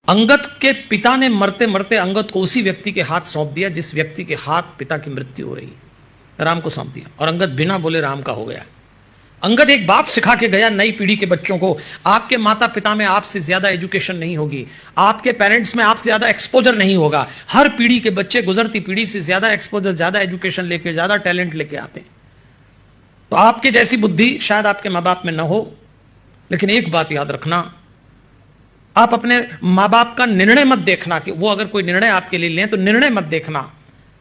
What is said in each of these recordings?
अंगद के पिता ने मरते मरते अंगद को उसी व्यक्ति के हाथ सौंप दिया जिस व्यक्ति के हाथ पिता की मृत्यु हो रही, राम को सौंप दिया और अंगद बिना बोले राम का हो गया। अंगद एक बात सिखा के गया नई पीढ़ी के बच्चों को, आपके माता पिता में आपसे ज्यादा एजुकेशन नहीं होगी, आपके पेरेंट्स में आपसे ज्यादा एक्सपोजर नहीं होगा। हर पीढ़ी के बच्चे गुजरती पीढ़ी से ज्यादा एक्सपोजर, ज्यादा एजुकेशन लेके, ज्यादा टैलेंट लेके आते हैं। तो आपके जैसी बुद्धि शायद आपके माँ बाप में न हो, लेकिन एक बात याद रखना, आप अपने माँ बाप का निर्णय मत देखना कि वो अगर कोई निर्णय आपके लिए लें तो निर्णय मत देखना,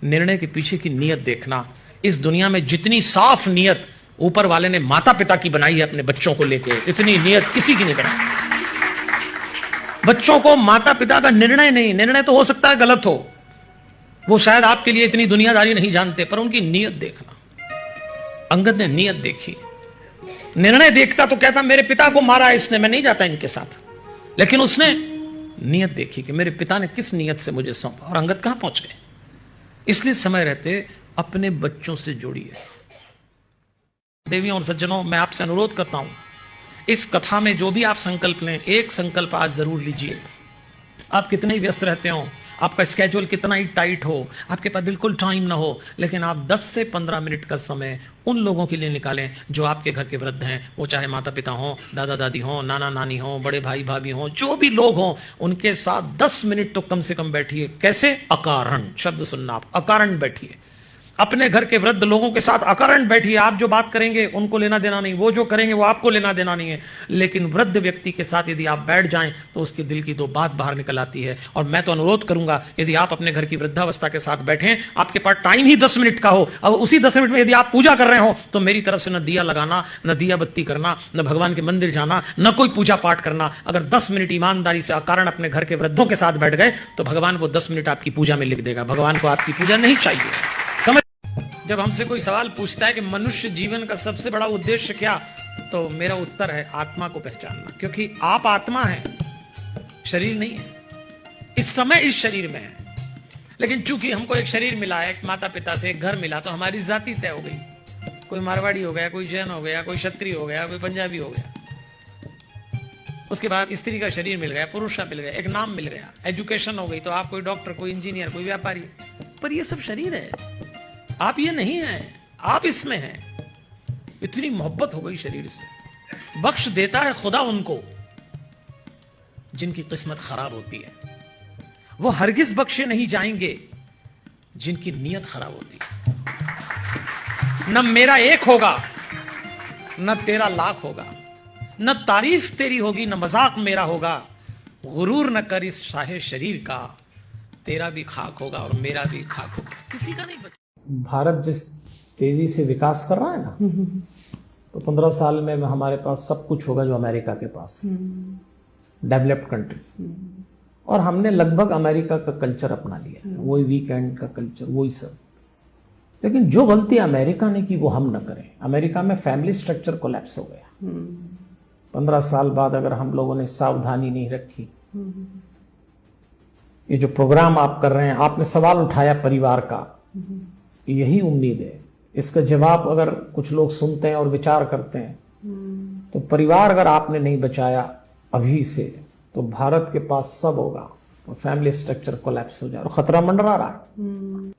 निर्णय के पीछे की नीयत देखना। इस दुनिया में जितनी साफ नीयत ऊपर वाले ने माता पिता की बनाई है अपने बच्चों को लेके, इतनी नीयत किसी की नहीं बनाई। बच्चों को माता पिता का निर्णय नहीं, निर्णय तो हो सकता है गलत हो, वो शायद आपके लिए इतनी दुनियादारी नहीं जानते, पर उनकी नीयत देखना। अंगद ने नीयत देखी। निर्णय देखता तो कहता मेरे पिता को मारा इसने, मैं नहीं जाता इनके साथ, लेकिन उसने नीयत देखी कि मेरे पिता ने किस नीयत से मुझे सौंपा और अंगद कहां पहुंच गए। इसलिए समय रहते अपने बच्चों से जोड़िए। देवियों और सज्जनों, मैं आपसे अनुरोध करता हूं, इस कथा में जो भी आप संकल्प लें, एक संकल्प आज जरूर लीजिए। आप कितने ही व्यस्त रहते हो, आपका स्केड्यूल कितना ही टाइट हो, आपके पास बिल्कुल टाइम ना हो, लेकिन आप 10 से 15 मिनट का समय उन लोगों के लिए निकालें जो आपके घर के वृद्ध हैं। वो चाहे माता पिता हो, दादा दादी हो, नाना नानी हो, बड़े भाई भाभी हो, जो भी लोग हों, उनके साथ 10 मिनट तो कम से कम बैठिए। कैसे? अकारण शब्द सुनना, आप अकारण बैठिए। अपने घर के वृद्ध लोगों के साथ अकारण बैठिए। आप जो बात करेंगे उनको लेना देना नहीं, वो जो करेंगे वो आपको लेना देना नहीं है, लेकिन वृद्ध व्यक्ति के साथ यदि आप बैठ जाएं तो उसके दिल की दो बात बाहर निकल आती है। और मैं तो अनुरोध करूंगा, यदि आप अपने घर की वृद्धावस्था के साथ बैठें, आपके पास टाइम ही 10 मिनट का हो, और उसी 10 मिनट में यदि आप पूजा कर रहे हो, तो मेरी तरफ से न दिया लगाना, न दिया बत्ती करना, न भगवान के मंदिर जाना, न कोई पूजा पाठ करना। अगर 10 मिनट ईमानदारी से अकारण अपने घर के वृद्धों के साथ बैठ गए तो भगवान वो 10 मिनट आपकी पूजा में लिख देगा। भगवान को आपकी पूजा नहीं चाहिए। जब हमसे कोई सवाल पूछता है कि मनुष्य जीवन का सबसे बड़ा उद्देश्य क्या, तो मेरा उत्तर है आत्मा को पहचानना, क्योंकि आप आत्मा हैं, शरीर नहीं है। इस समय इस शरीर में है, लेकिन चूंकि हमको एक शरीर मिला है, एक माता पिता से एक घर मिला, तो हमारी जाति तय हो गई। कोई मारवाड़ी हो गया, कोई जैन हो गया, कोई क्षत्रिय हो गया, कोई पंजाबी हो गया। उसके बाद स्त्री का शरीर मिल गया, पुरुष का मिल गया, एक नाम मिल गया, एजुकेशन हो गई, तो आप कोई डॉक्टर, कोई इंजीनियर, कोई व्यापारी। पर ये सब शरीर है, आप ये नहीं है, आप इसमें हैं। इतनी मोहब्बत हो गई शरीर से। बख्श देता है खुदा उनको जिनकी किस्मत खराब होती है, वो हरगिज बख्शे नहीं जाएंगे जिनकी नीयत खराब होती है। न मेरा एक होगा, न तेरा लाख होगा, न तारीफ तेरी होगी, न मजाक मेरा होगा। गुरूर न कर इस शाहे शरीर का, तेरा भी खाक होगा और मेरा भी खाक होगा, किसी का नहीं बचा। भारत जिस तेजी से विकास कर रहा है ना, तो 15 साल में हमारे पास सब कुछ होगा जो अमेरिका के पास है, डेवलप्ड कंट्री। और हमने लगभग अमेरिका का कल्चर अपना लिया, वही वीकेंड का कल्चर, वही सब। लेकिन जो गलती अमेरिका ने की वो हम न करें। अमेरिका में फैमिली स्ट्रक्चर कोलैप्स हो गया। 15 साल बाद अगर हम लोगों ने सावधानी नहीं रखी, ये जो प्रोग्राम आप कर रहे हैं, आपने सवाल उठाया परिवार का, यही उम्मीद है। इसका जवाब अगर कुछ लोग सुनते हैं और विचार करते हैं, तो परिवार अगर आपने नहीं बचाया अभी से, तो भारत के पास सब होगा और फैमिली स्ट्रक्चर कोलैप्स हो जाए और खतरा मंडरा रहा है।